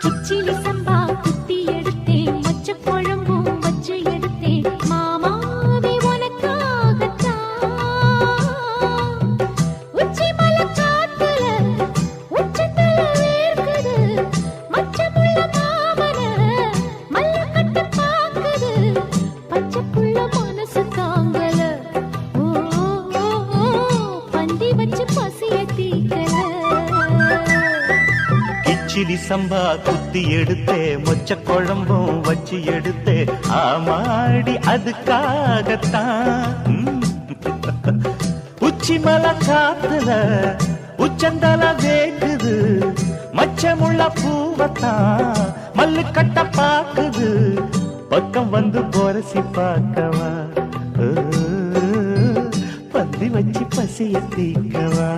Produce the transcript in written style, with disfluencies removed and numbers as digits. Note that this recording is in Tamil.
கிச்சிலி சம்பா குத்தி எடுத்தேன், மொச்ச குழம்பும் வச்சு எடுத்தேன், மாமாவே உனக்காகத்தான். உச்சி மலை காத்துல உச்சந்தல வேர்க்குது, மச்சமுள்ள மாமன மல்ல கட்ட பாக்குது, பச்சை புள்ள மனசு தாங்கல. ஓ ஓ, ஓ, பந்தி வச்சு பசிய தீக்கல. கிச்சிலி சம்பா குத்தி எடுத்தே, மொச்ச குழம்பும் வச்சு எடுத்தே, ஆமாடி அதுக்காகத்தான். உச்சி மலை காத்துல உச்சந்தல வேக்குது, மச்சமுள்ள பூவத்தான் மல்லு கட்ட பாக்குது, பக்கம் வந்து போரசி பார்க்கவா, பந்தி வச்சு பசிய தீக்கவா.